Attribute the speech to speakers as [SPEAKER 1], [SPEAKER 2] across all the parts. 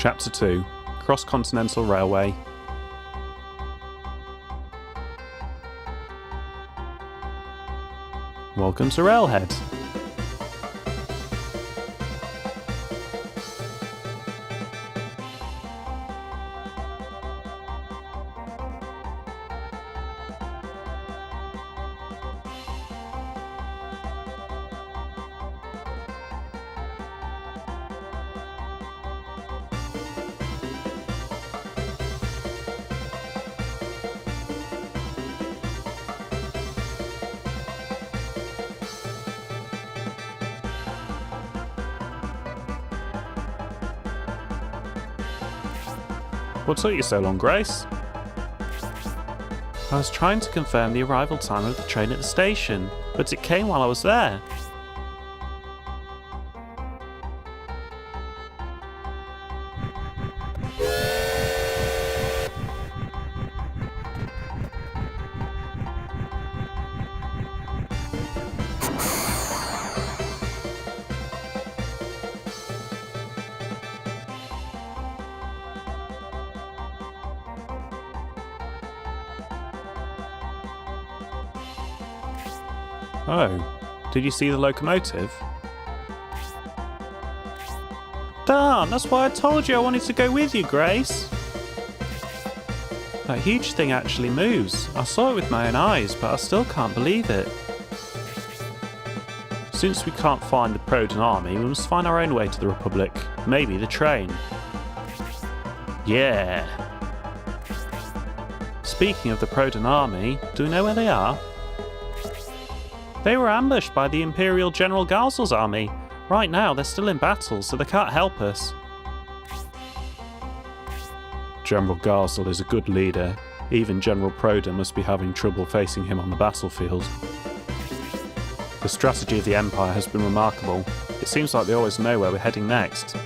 [SPEAKER 1] Chapter 2, Cross-Continental Railway. Welcome to Railhead. What took you so long, Grace? I was trying to confirm the arrival time of the train at the station, but it came while I was there. Oh, did you see the locomotive? Darn, that's why I told you I wanted to go with you, Grace. That huge thing actually moves. I saw it with my own eyes, but I still can't believe it. Since we can't find the Proton army, we must find our own way to the Republic. Maybe the train. Yeah. Speaking of the Proton army, do we know where they are? They were ambushed by the Imperial General Galzel's army. Right now they're still in battle, so they can't help us. General Galzel is a good leader. Even General Proton must be having trouble facing him on the battlefield. The strategy of the Empire has been remarkable. It seems like they always know where we're heading next.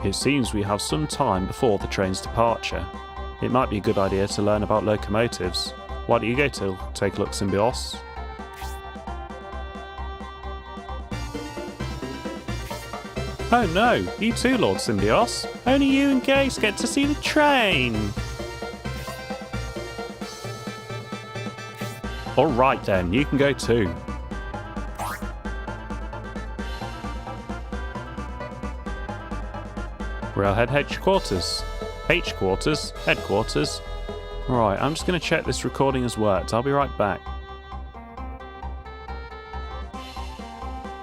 [SPEAKER 1] It seems we have some time before the train's departure. It might be a good idea to learn about locomotives. Why don't you go to take a look, Symbios? Oh no, you too, Lord Symbios. Only you and Gace get to see the train. Alright then, you can go too. Railhead headquarters. Headquarters. Right, I'm just going to check this recording has worked. I'll be right back.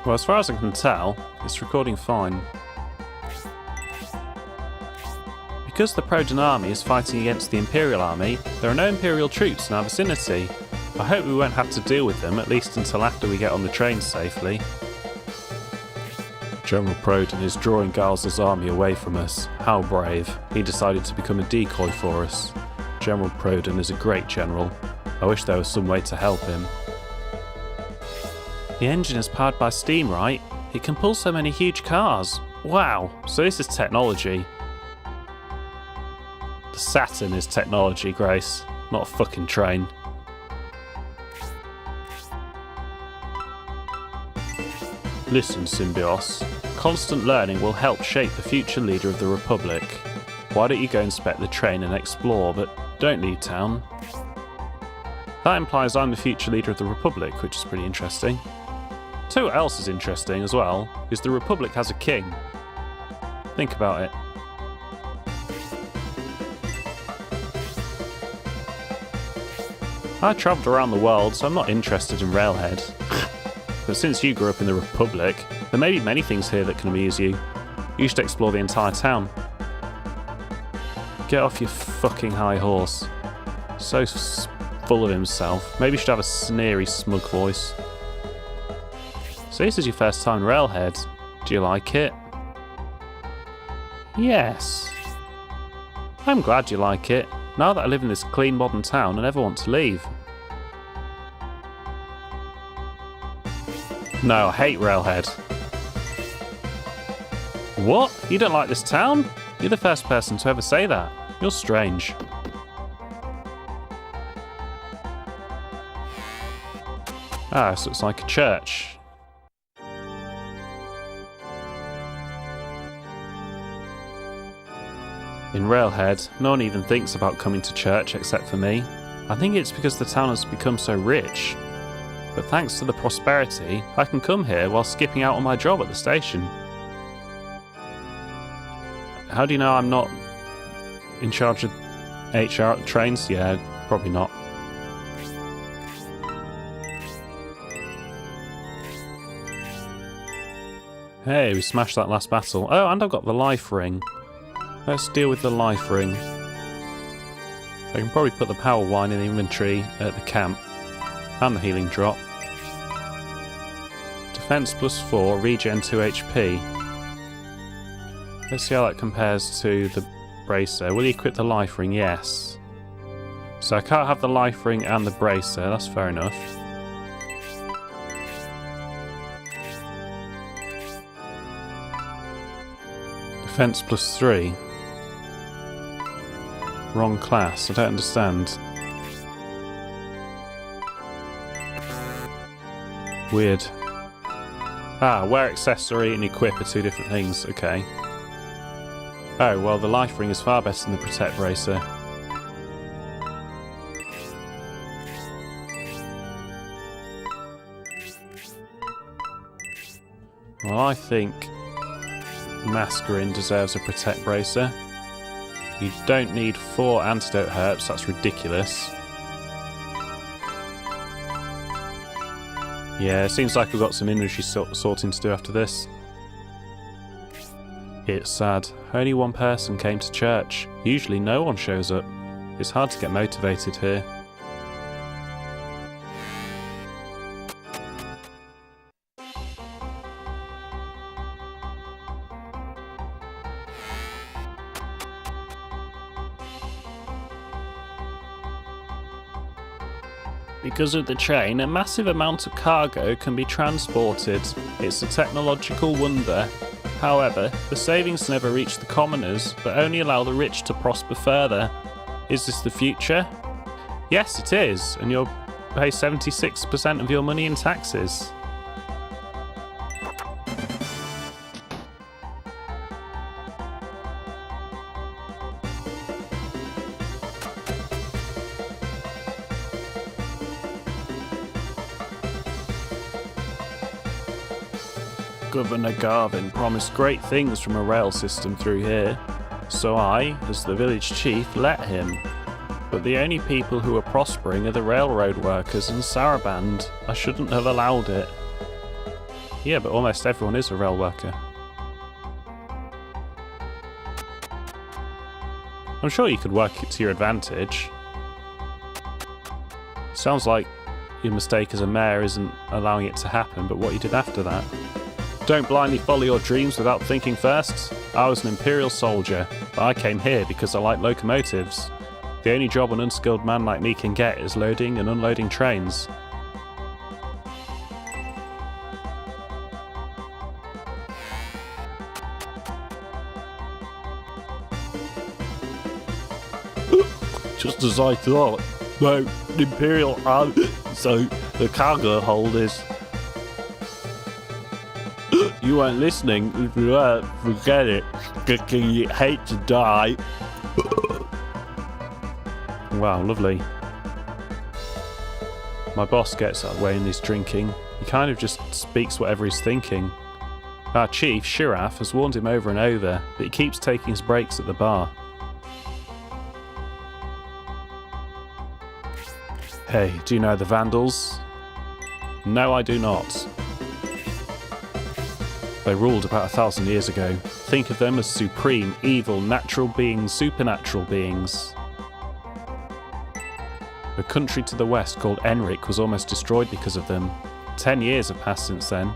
[SPEAKER 1] Well, as far as I can tell, it's recording fine. Because the Proton army is fighting against the Imperial army, there are no Imperial troops in our vicinity. I hope we won't have to deal with them, at least until after we get on the train safely. General Proton is drawing Galzel's army away from us. How brave. He decided to become a decoy for us. General Proton is a great general. I wish there was some way to help him. The engine is powered by steam, right? It can pull so many huge cars. Wow, so this is technology. The Saturn is technology, Grace, not a fucking train. Listen, Symbios. Constant learning will help shape the future leader of the Republic. Why don't you go inspect the train and explore, but don't leave town. That implies I'm the future leader of the Republic, which is pretty interesting. So what else is interesting as well, is the Republic has a king. Think about it. I travelled around the world, so I'm not interested in Railhead. But since you grew up in the Republic, there may be many things here that can amuse you. You should explore the entire town. Get off your fucking high horse. So full of himself. Maybe you should have a sneery, smug voice. So this is your first time in Railhead. Do you like it? Yes. I'm glad you like it. Now that I live in this clean modern town, I never want to leave. No, I hate Railhead. What? You don't like this town? You're the first person to ever say that. You're strange. Ah, this looks like a church. In Railhead, no one even thinks about coming to church except for me. I think it's because the town has become so rich. But thanks to the prosperity, I can come here while skipping out on my job at the station. How do you know I'm not in charge of HR at the trains? Yeah, probably not. Hey, we smashed that last battle. Oh, and I've got the life ring. Let's deal with the life ring. I can probably put the power wine in the inventory at the camp. And the healing drop. Defense +4, regen 2 HP. Let's see how that compares to the bracer. Will you equip the life ring? Yes. So I can't have the life ring and the bracer, that's fair enough. Defense +3. Wrong class, I don't understand. Weird. Ah, wear accessory and equip are two different things, okay. Oh, well the life ring is far better than the protect bracer. Well, I think Mascarin deserves a protect bracer. You don't need 4 antidote herbs, that's ridiculous. Yeah, it seems like we've got some inventory sorting to do after this. It's sad. Only one person came to church. Usually no one shows up. It's hard to get motivated here. Because of the train, a massive amount of cargo can be transported. It's a technological wonder. However, the savings never reach the commoners, but only allow the rich to prosper further. Is this the future? Yes, it is, and you'll pay 76% of your money in taxes. Governor Garvin promised great things from a rail system through here, so I, as the village chief, let him. But the only people who are prospering are the railroad workers and Saraband. I shouldn't have allowed it. Yeah, but almost everyone is a rail worker. I'm sure you could work it to your advantage. Sounds like your mistake as a mayor isn't allowing it to happen, but what you did after that. Don't blindly follow your dreams without thinking first. I was an Imperial soldier, but I came here because I like locomotives. The only job an unskilled man like me can get is loading and unloading trains. Just as I thought. No, Imperial Army, so the cargo hold is... You weren't listening. If you weren't, forget it. You hate to die. Wow, lovely. My boss gets that way in his drinking. He kind of just speaks whatever he's thinking. Our chief, Shiraf, has warned him over and over, but he keeps taking his breaks at the bar. Hey, do you know the Vandals? No, I do not. They ruled about 1,000 years ago. Think of them as supreme, evil, natural beings, supernatural beings. The country to the west called Enric was almost destroyed because of them. 10 years have passed since then.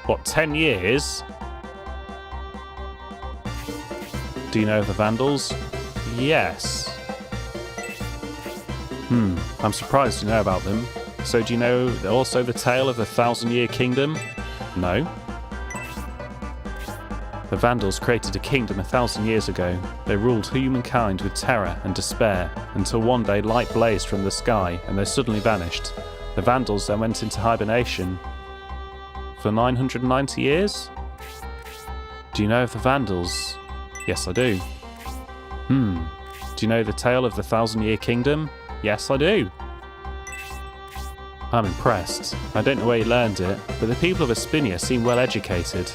[SPEAKER 1] What, 10 years? Do you know the Vandals? Yes. I'm surprised you know about them. So do you know also the tale of the 1,000-year kingdom? No. The Vandals created a kingdom 1,000 years ago. They ruled humankind with terror and despair, until one day light blazed from the sky and they suddenly vanished. The Vandals then went into hibernation. For 990 years? Do you know of the Vandals? Yes, I do. Do you know the tale of the 1,000-Year Kingdom? Yes, I do. I'm impressed. I don't know where you learned it, but the people of Aspia seem well educated.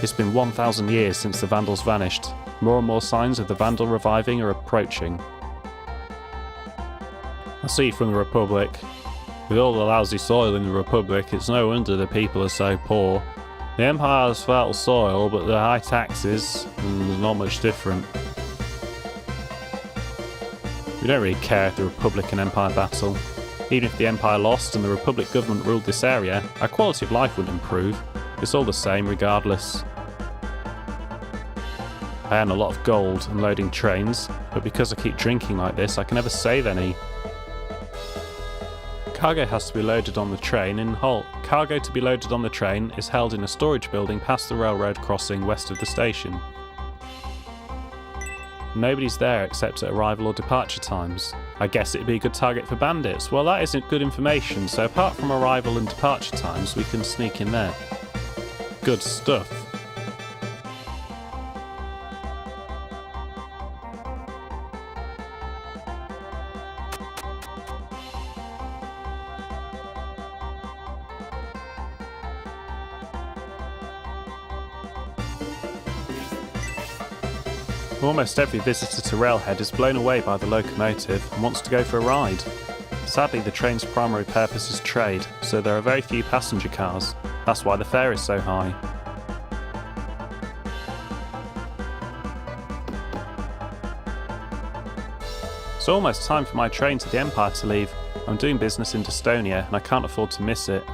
[SPEAKER 1] It's been 1,000 years since the Vandals vanished. More and more signs of the Vandal reviving are approaching. I see from the Republic. With all the lousy soil in the Republic, it's no wonder the people are so poor. The Empire has fertile soil, but the high taxes, there's not much different. We don't really care if the Republic and Empire battle. Even if the Empire lost and the Republic government ruled this area, our quality of life wouldn't improve. It's all the same regardless. I earn a lot of gold unloading trains, but because I keep drinking like this, I can never save any. Cargo has to be loaded on the train in Hull. Cargo to be loaded on the train is held in a storage building past the railroad crossing west of the station. Nobody's there except at arrival or departure times. I guess it'd be a good target for bandits. Well, that isn't good information, so apart from arrival and departure times, we can sneak in there. Good stuff. Almost every visitor to Railhead is blown away by the locomotive and wants to go for a ride. Sadly, the train's primary purpose is trade, so there are very few passenger cars. That's why the fare is so high. It's almost time for my train to the Empire to leave. I'm doing business in Estonia and I can't afford to miss it.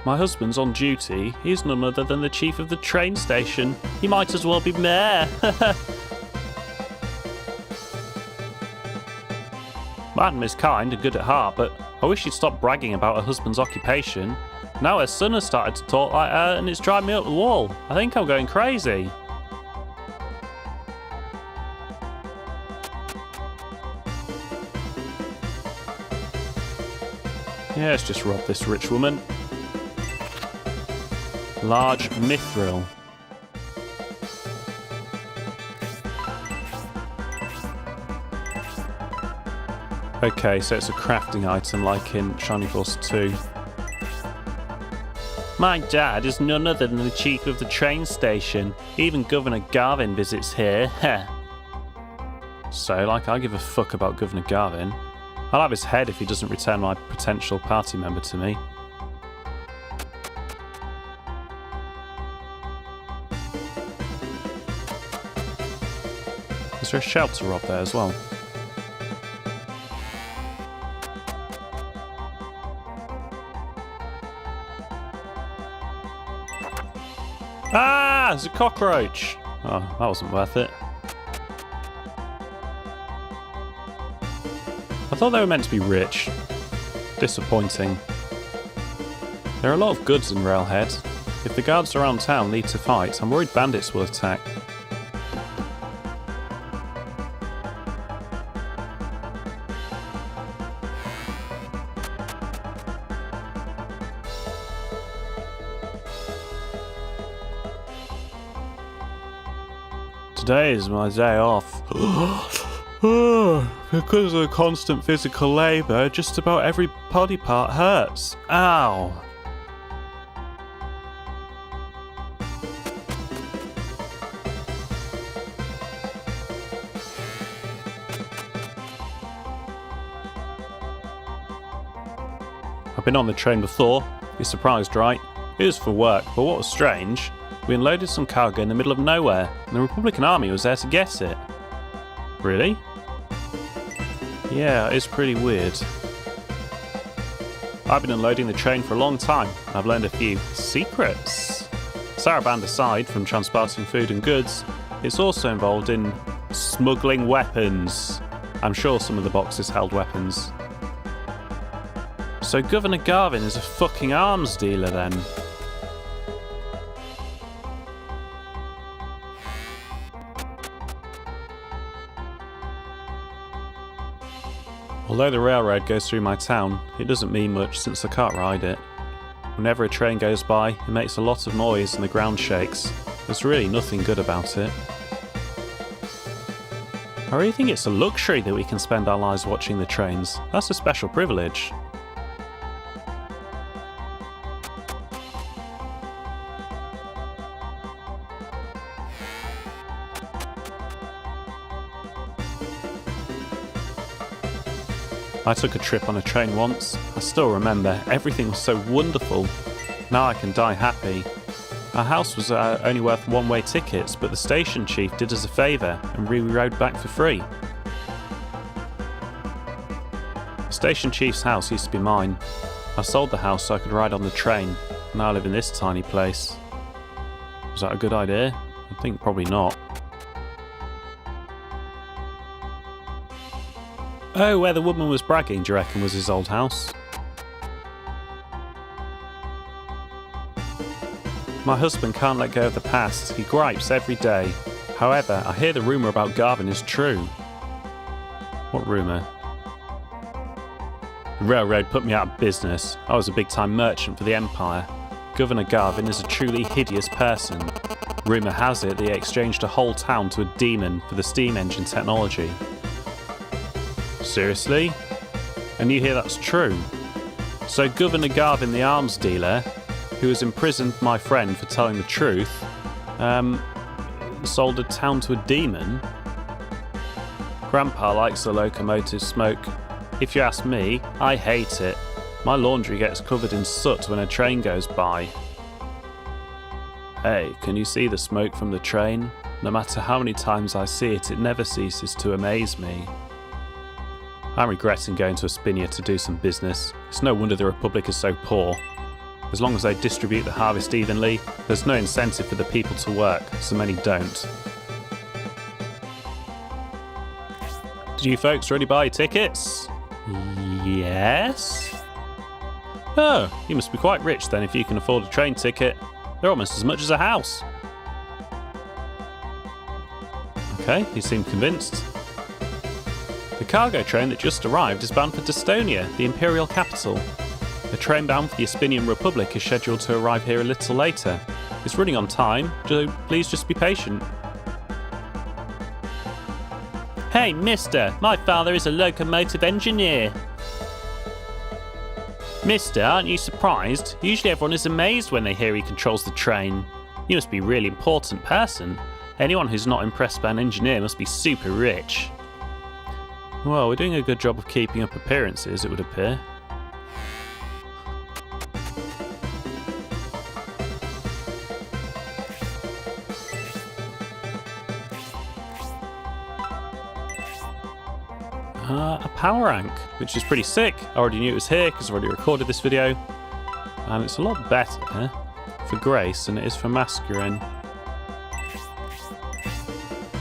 [SPEAKER 1] My husband's on duty. He's none other than the chief of the train station. He might as well be mayor. Madam is kind and good at heart, but I wish she'd stop bragging about her husband's occupation. Now her son has started to talk like her and it's driving me up the wall. I think I'm going crazy. Yeah, let's just rob this rich woman. Large mithril. Okay, so it's a crafting item like in Shining Force 2. My dad is none other than the chief of the train station. Even Governor Garvin visits here. So, like, I give a fuck about Governor Garvin. I'll have his head if he doesn't return my potential party member to me. Is there a shelter up there as well? Ah! There's a cockroach! Oh, that wasn't worth it. I thought they were meant to be rich. Disappointing. There are a lot of goods in Railhead. If the guards around town need to fight, I'm worried bandits will attack. Today is my day off. Because of the constant physical labour, just about every body part hurts. Ow. I've been on the train before. You're surprised, right? It was for work, but what was strange, we unloaded some cargo in the middle of nowhere, and the Republican Army was there to get it. Really? Yeah, it's pretty weird. I've been unloading the train for a long time, and I've learned a few secrets. Saraband aside from transporting food and goods, it's also involved in smuggling weapons. I'm sure some of the boxes held weapons. So Governor Garvin is a fucking arms dealer then. Although the railroad goes through my town, it doesn't mean much since I can't ride it. Whenever a train goes by, it makes a lot of noise and the ground shakes. There's really nothing good about it. I really think it's a luxury that we can spend our lives watching the trains. That's a special privilege. I took a trip on a train once. I still remember, everything was so wonderful. Now I can die happy. Our house was only worth one-way tickets, but the station chief did us a favour and we rode back for free. The station chief's house used to be mine. I sold the house so I could ride on the train. Now I live in this tiny place. Was that a good idea? I think probably not. Oh, where the woman was bragging, do you reckon, was his old house? My husband can't let go of the past. He gripes every day. However, I hear the rumour about Garvin is true. What rumour? The railroad put me out of business. I was a big-time merchant for the Empire. Governor Garvin is a truly hideous person. Rumour has it that he exchanged a whole town to a demon for the steam engine technology. Seriously? And you hear that's true? So Governor Garvin, the arms dealer, who has imprisoned my friend for telling the truth, sold a town to a demon? Grandpa likes the locomotive smoke. If you ask me, I hate it. My laundry gets covered in soot when a train goes by. Hey, can you see the smoke from the train? No matter how many times I see it, it never ceases to amaze me. I'm regretting going to Aspia to do some business. It's no wonder the Republic is so poor. As long as they distribute the harvest evenly, there's no incentive for the people to work, so many don't. Did you folks already buy your tickets? Yes? Oh, you must be quite rich then if you can afford a train ticket. They're almost as much as a house. Okay, you seem convinced. The cargo train that just arrived is bound for Destonia, the imperial capital. A train bound for the Aspinian Republic is scheduled to arrive here a little later. It's running on time, so please just be patient. Hey, mister, my father is a locomotive engineer. Mister, aren't you surprised? Usually everyone is amazed when they hear he controls the train. You must be a really important person. Anyone who's not impressed by an engineer must be super rich. Well, we're doing a good job of keeping up appearances, it would appear. A power rank, which is pretty sick. I already knew it was here because I've already recorded this video. And it's a lot better for Grace than it is for Masculine.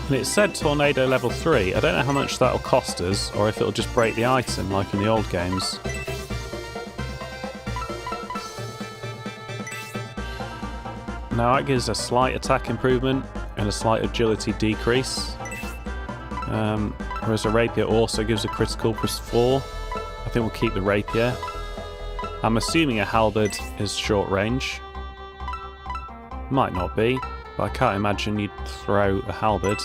[SPEAKER 1] And it said Tornado level 3. I don't know how much that'll cost us, or if it'll just break the item like in the old games. Now that gives a slight attack improvement and a slight agility decrease. Whereas a rapier also gives a critical +4. I think we'll keep the rapier. I'm assuming a halberd is short range. Might not be, but I can't imagine you'd throw a halberd.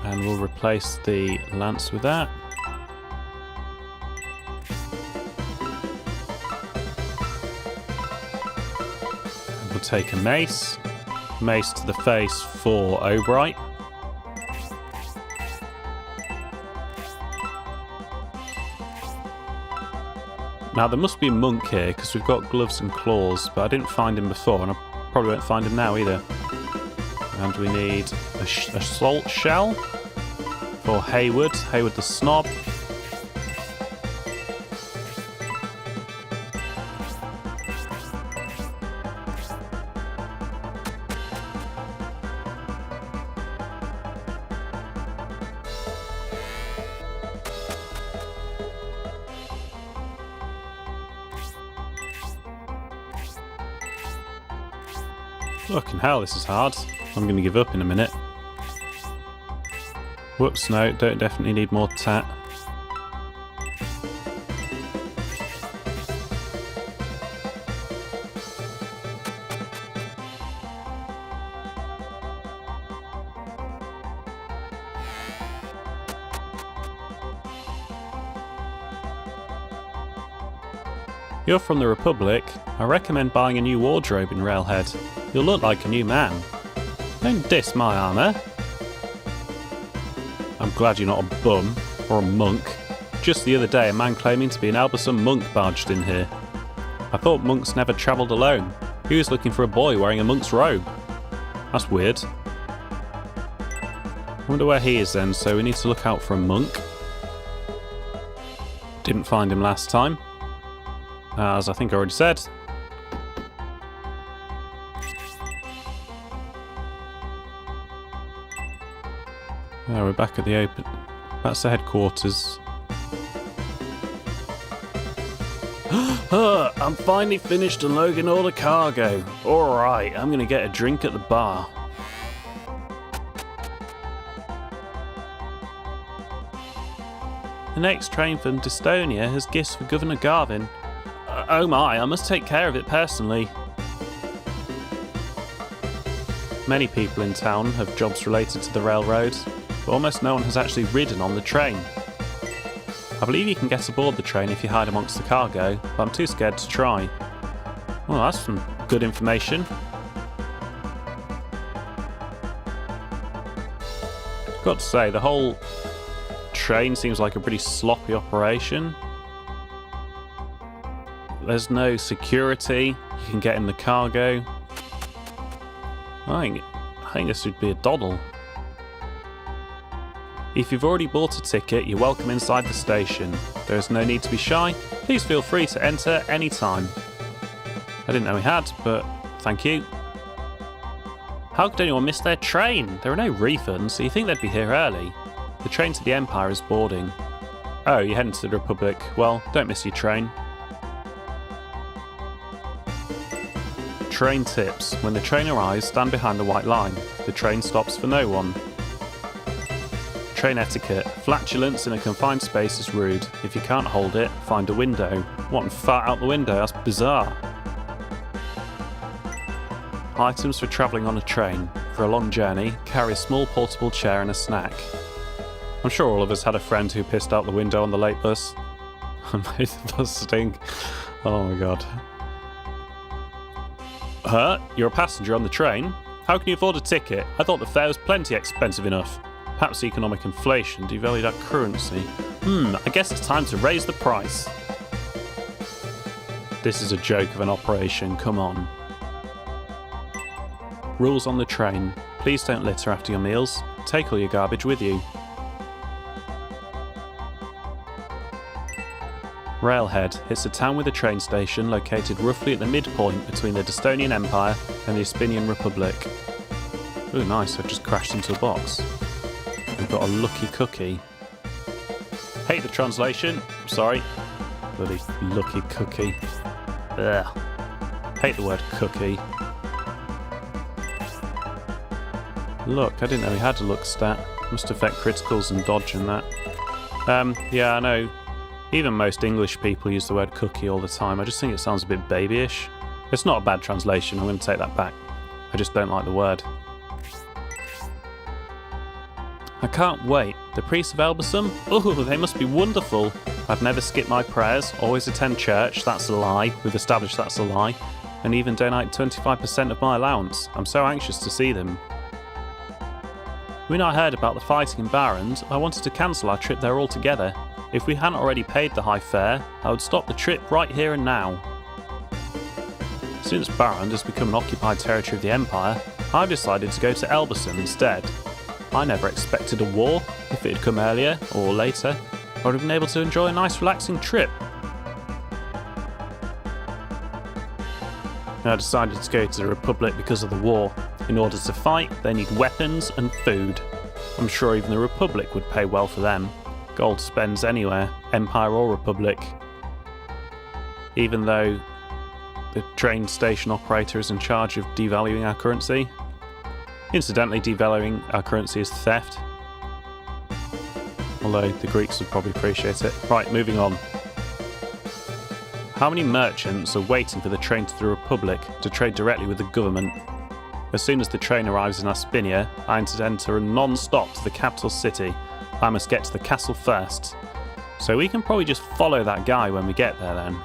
[SPEAKER 1] And we'll replace the lance with that. And we'll take a mace. Mace to the face for Obright. Now there must be a monk here because we've got gloves and claws, but I didn't find him before and I probably won't find him now either. And we need a salt shell for Hayward, Hayward the Snob. Fucking hell, this is hard. I'm going to give up in a minute. Whoops, no, don't definitely need more tat. You're from the Republic. I recommend buying a new wardrobe in Railhead. You'll look like a new man. Don't diss my armour. I'm glad you're not a bum or a monk. Just the other day, a man claiming to be an Elbasum monk barged in here. I thought monks never travelled alone. He was looking for a boy wearing a monk's robe. That's weird. I wonder where he is then, so we need to look out for a monk. Didn't find him last time. As I think I already said. Oh, we're back at the open. That's the headquarters. I'm finally finished unloading all the cargo. Alright, I'm gonna get a drink at the bar. The next train from Dystonia has gifts for Governor Garvin. Oh my, I must take care of it personally. Many people in town have jobs related to the railroad, but almost no one has actually ridden on the train. I believe you can get aboard the train if you hide amongst the cargo, but I'm too scared to try. Well, that's some good information. Got to say, the whole train seems like a pretty sloppy operation. There's no security. You can get in the cargo. I think this would be a doddle. If you've already bought a ticket, you're welcome inside the station. There is no need to be shy. Please feel free to enter any time. I didn't know we had, but thank you. How could anyone miss their train? There are no refunds, so you think they'd be here early. The train to the Empire is boarding. Oh, you're heading to the Republic. Well, don't miss your train. Train tips. When the train arrives, stand behind the white line. The train stops for no one. Train etiquette. Flatulence in a confined space is rude. If you can't hold it, find a window. What, and fart out the window? That's bizarre. Items for travelling on a train. For a long journey, carry a small portable chair and a snack. I'm sure all of us had a friend who pissed out the window on the late bus and made the bus stink. Oh my god. You're a passenger on the train? How can you afford a ticket? I thought the fare was plenty expensive enough. Perhaps economic inflation devalued our currency. I guess it's time to raise the price. This is a joke of an operation, come on. Rules on the train. Please don't litter after your meals. Take all your garbage with you. Railhead. It's a town with a train station located roughly at the midpoint between the Dystonian Empire and the Aspinian Republic. Ooh, nice, I've just crashed into a box. We've got a lucky cookie. Hate the translation. Sorry. Bloody lucky cookie. Ugh. Hate the word cookie. Look, I didn't know he had a look stat. Must affect criticals and dodge and that. Yeah, I know. Even most English people use the word cookie all the time. I just think it sounds a bit babyish. It's not a bad translation, I'm going to take that back. I just don't like the word. I can't wait. The priests of Elbasum? Ooh, they must be wonderful. I've never skipped my prayers, always attend church, that's a lie. We've established that's a lie. And even donate 25% of my allowance. I'm so anxious to see them. When I heard about the fighting in Barrand, I wanted to cancel our trip there altogether. If we hadn't already paid the high fare, I would stop the trip right here and now. Since Barrand has become an occupied territory of the Empire, I've decided to go to Elbasum instead. I never expected a war. If it had come earlier, or later, I would have been able to enjoy a nice relaxing trip. I decided to go to the Republic because of the war. In order to fight, they need weapons and food. I'm sure even the Republic would pay well for them. Gold spends anywhere, Empire or Republic. Even though the train station operator is in charge of devaluing our currency. Incidentally, devaluing our currency is theft. Although the Greeks would probably appreciate it. Right, moving on. How many merchants are waiting for the train to the Republic to trade directly with the government? As soon as the train arrives in Aspia, I intend to run non-stop to the capital city. I must get to the castle first. So we can probably just follow that guy when we get there then.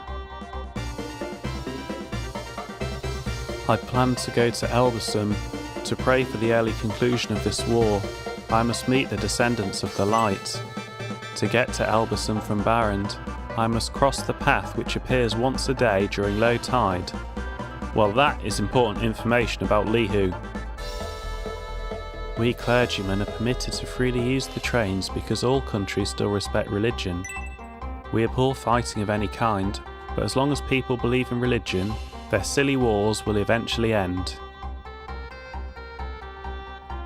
[SPEAKER 1] I plan to go to Elbasum to pray for the early conclusion of this war. I must meet the descendants of the light. To get to Elbasum from Barrand, I must cross the path which appears once a day during low tide. Well, that is important information about Lihu. We clergymen are permitted to freely use the trains because all countries still respect religion. We abhor fighting of any kind, but as long as people believe in religion, their silly wars will eventually end.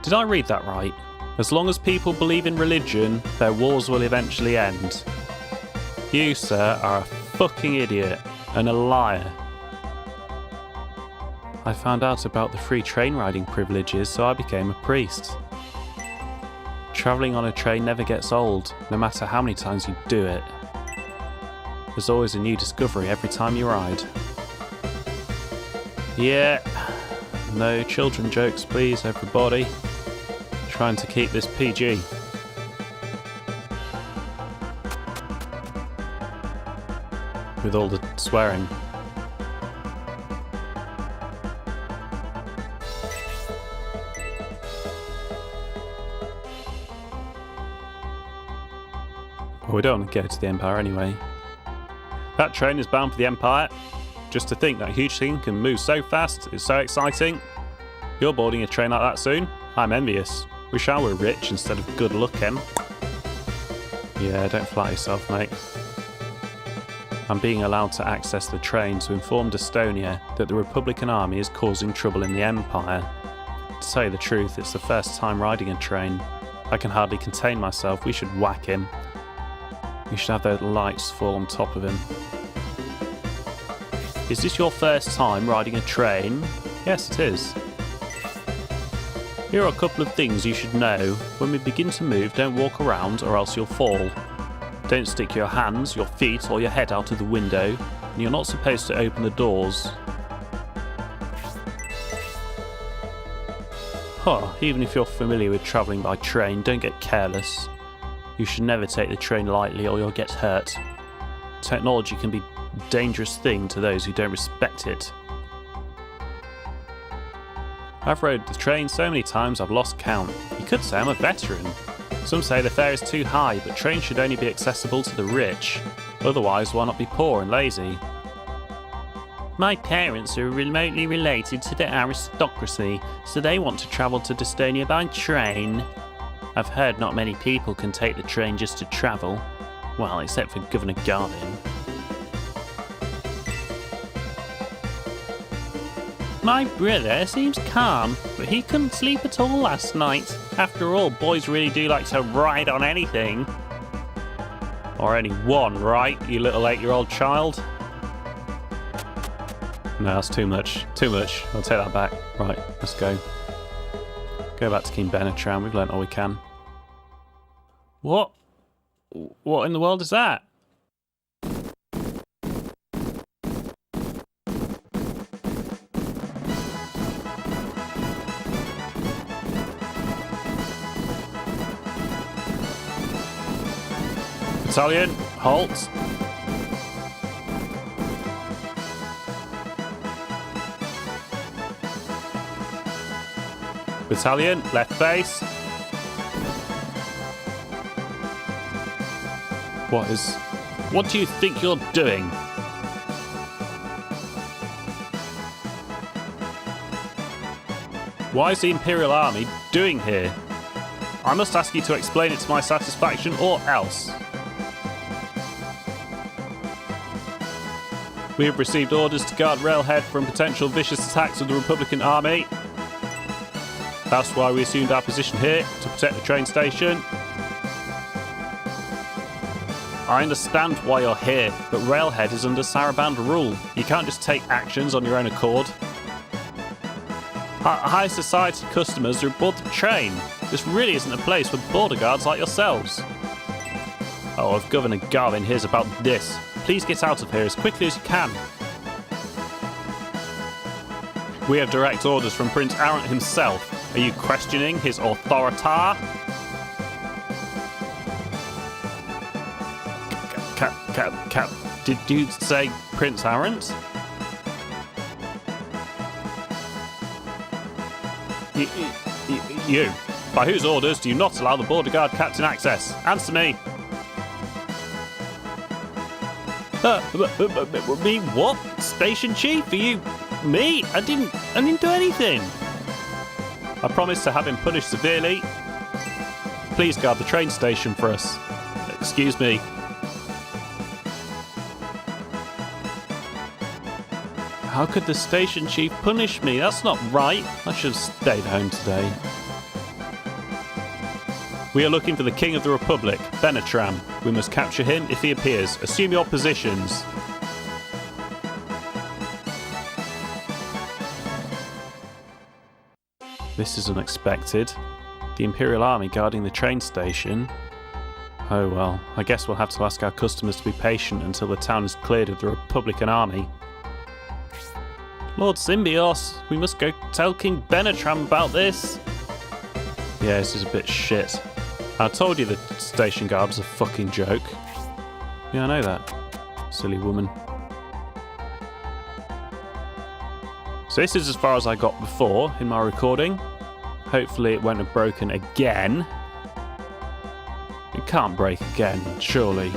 [SPEAKER 1] Did I read that right? As long as people believe in religion, their wars will eventually end. You, sir, are a fucking idiot and a liar. I found out about the free train riding privileges, so I became a priest. Travelling on a train never gets old, no matter how many times you do it. There's always a new discovery every time you ride. Yeah, no children jokes please, everybody. Trying to keep this PG. With all the swearing. Well, we don't want to go to the Empire anyway. That train is bound for the Empire. Just to think that huge thing can move so fast is so exciting. You're boarding a train like that soon? I'm envious. Wish I were rich instead of good looking. Yeah, don't flatter yourself, mate. I'm being allowed to access the train to inform Estonia that the Republican army is causing trouble in the Empire. To tell you the truth, it's the first time riding a train. I can hardly contain myself. We should whack him. We should have those lights fall on top of him. Is this your first time riding a train? Yes, it is. Here are a couple of things you should know. When we begin to move, don't walk around or else you'll fall. Don't stick your hands, your feet or your head out of the window, and you're not supposed to open the doors. Even if you're familiar with travelling by train, don't get careless. You should never take the train lightly or you'll get hurt. Technology can be a dangerous thing to those who don't respect it. I've rode the train so many times I've lost count. You could say I'm a veteran. Some say the fare is too high, but trains should only be accessible to the rich. Otherwise, why not be poor and lazy? My parents are remotely related to the aristocracy, so they want to travel to Estonia by train. I've heard not many people can take the train just to travel. Well, except for Governor Garvin. My brother seems calm, but he couldn't sleep at all last night. After all, boys really do like to ride on anything. Or anyone, right, you little 8-year-old child? No, that's too much. Too much. I'll take that back. Right, let's go. Go back to King Benetran. We've learnt all we can. What? What in the world is that? Battalion, halt. Battalion, left base. What do you think you're doing? What is the Imperial Army doing here? I must ask you to explain it to my satisfaction or else. We have received orders to guard Railhead from potential vicious attacks of the Republican Army. That's why we assumed our position here, to protect the train station. I understand why you're here, but Railhead is under Saraband rule. You can't just take actions on your own accord. High society customers are aboard the train. This really isn't a place for border guards like yourselves. Oh, if Governor Garvin hears about this, please get out of here as quickly as you can. We have direct orders from Prince Arrant himself. Are you questioning his authority? Did you say Prince Arrant? You. By whose orders do you not allow the border guard captain access? Answer me. Me what? Station chief? Are you me? I didn't do anything. I promise to have him punished severely. Please guard the train station for us. Excuse me. How could the station chief punish me? That's not right. I should have stayed home today. We are looking for the King of the Republic, Benetram. We must capture him if he appears. Assume your positions. This is unexpected. The Imperial Army guarding the train station. Oh well, I guess we'll have to ask our customers to be patient until the town is cleared of the Republican army. Lord Symbios, we must go tell King Benetram about this. Yeah, this is a bit shit. I told you the station guard was a fucking joke. Yeah, I know that. Silly woman. So this is as far as I got before in my recording. Hopefully it won't have broken again. It can't break again, surely.